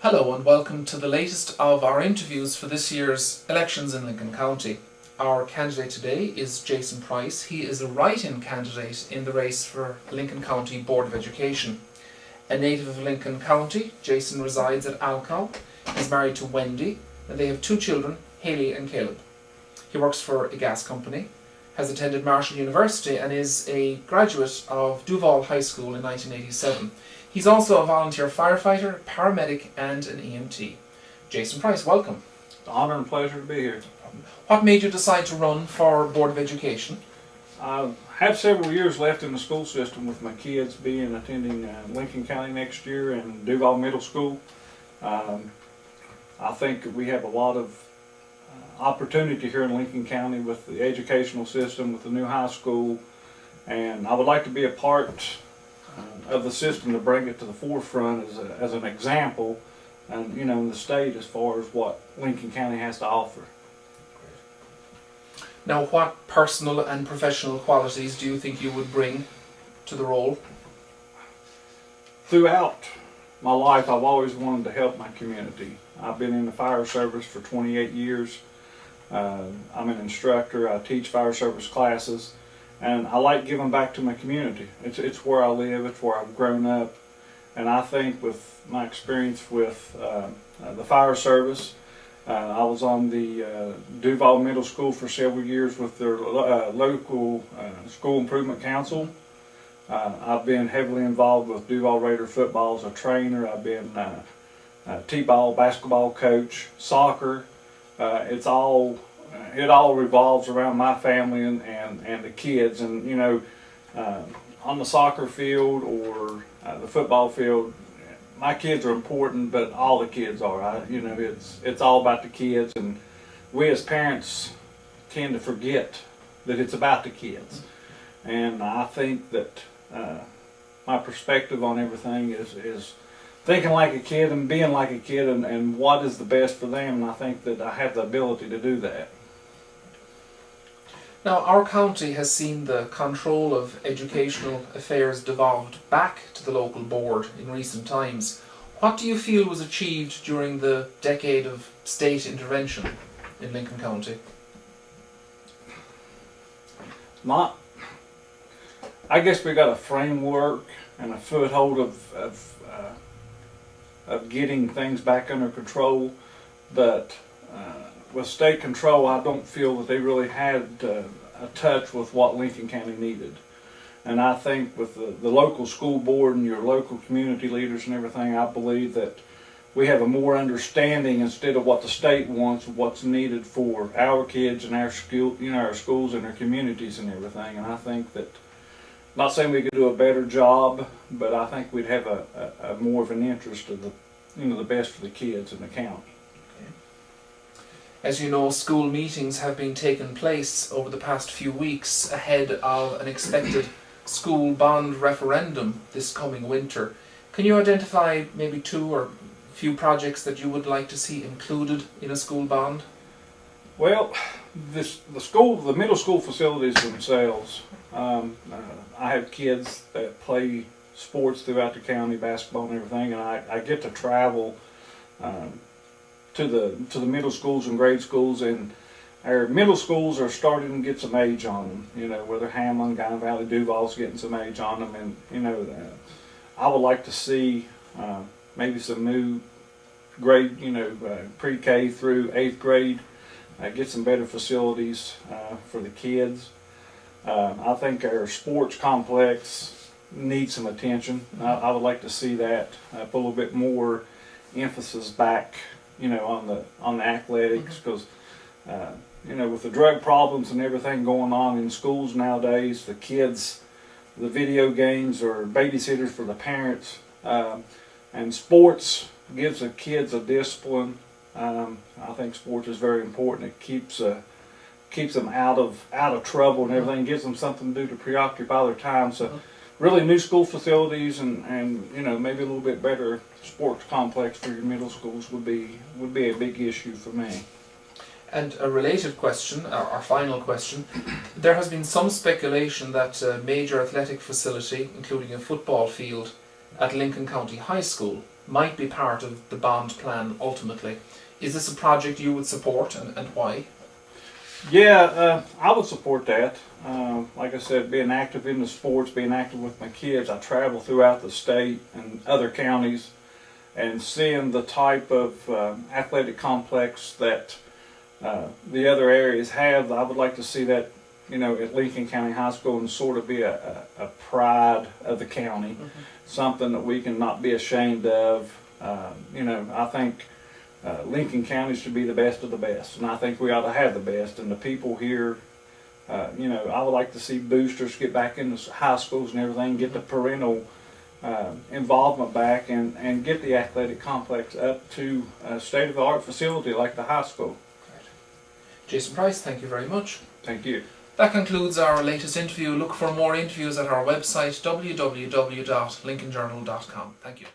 Hello and welcome to the latest of our interviews for this year's elections in Lincoln County. Our candidate today is Jason Price. He is a write-in candidate in the race for Lincoln County Board of Education. A native of Lincoln County, Jason resides at Alcow. He's married to Wendy and they have two children, Hayley and Caleb. He works for a gas company, has attended Marshall University and is a graduate of Duval High School in 1987. He's also a volunteer firefighter, paramedic and an EMT. Jason Price, welcome. It's an honor and pleasure to be here. What made you decide to run for Board of Education? I have several years left in the school system with my kids attending Lincoln County next year and Duval Middle School. I think we have a lot of opportunity here in Lincoln County with the educational system, with the new high school, and I would like to be a part of the system to bring it to the forefront as an example, and in the state as far as what Lincoln County has to offer. Now, what personal and professional qualities do you think you would bring to the role? Throughout my life, I've always wanted to help my community. I've been in the fire service for 28 years. I'm an instructor. I teach fire service classes. And I like giving back to my community. It's where I live, it's where I've grown up. And I think with my experience with the fire service, I was on the Duval Middle School for several years with their local school improvement council. I've been heavily involved with Duval Raider football as a trainer. I've been t-ball, basketball coach, soccer. It all revolves around my family and the kids, and on the soccer field or the football field, my kids are important, but all the kids are. It's all about the kids, and we as parents tend to forget that it's about the kids. And I think that my perspective on everything is thinking like a kid and being like a kid, and what is the best for them, and I think that I have the ability to do that. Now, our county has seen the control of educational affairs devolved back to the local board in recent times. What do you feel was achieved during the decade of state intervention in Lincoln County? I guess we got a framework and a foothold of getting things back under control, but with state control, I don't feel that they really had a touch with what Lincoln County needed. And I think with the local school board and your local community leaders and everything, I believe that we have a more understanding instead of what the state wants, of what's needed for our kids and our schools and our communities and everything. And I think that, not saying we could do a better job, but I think we'd have a more of an interest of the best for the kids in the county. As you know, school meetings have been taking place over the past few weeks ahead of an expected school bond referendum this coming winter. Can you identify maybe two or a few projects that you would like to see included in a school bond? Well, the middle school facilities themselves, I have kids that play sports throughout the county, basketball and everything, and I get to travel to the middle schools and grade schools, and our middle schools are starting to get some age on them. Whether Hamlin, Guyan Valley, Duval's getting some age on them, and I would like to see maybe some new grade, pre-K through 8th grade, get some better facilities for the kids. I think our sports complex needs some attention. I would like to see that put a little bit more emphasis back on the athletics, because with the drug problems and everything going on in schools nowadays, the kids, the video games are babysitters for the parents, and sports gives the kids a discipline. I think sports is very important. It keeps them out of trouble and everything, gives them something to do to preoccupy their time. So really new school facilities and maybe a little bit better sports complex for your middle schools would be a big issue for me. And a related question, our final question, there has been some speculation that a major athletic facility, including a football field at Lincoln County High School, might be part of the bond plan ultimately. Is this a project you would support, and why? Yeah, I would support that. Like I said, being active in the sports, being active with my kids, I travel throughout the state and other counties, and seeing the type of athletic complex that the other areas have, I would like to see that, you know, at Lincoln County High School, and sort of be a pride of the county, something that we can not be ashamed of. You know, I think Lincoln County should be the best of the best, and I think we ought to have the best. And the people here, you know, I would like to see boosters get back into high schools and everything, get the parental involvement back, and get the athletic complex up to a state-of-the-art facility like the high school. Great. Jason Price, thank you very much. Thank you. That concludes our latest interview. Look for more interviews at our website www.lincolnjournal.com. Thank you.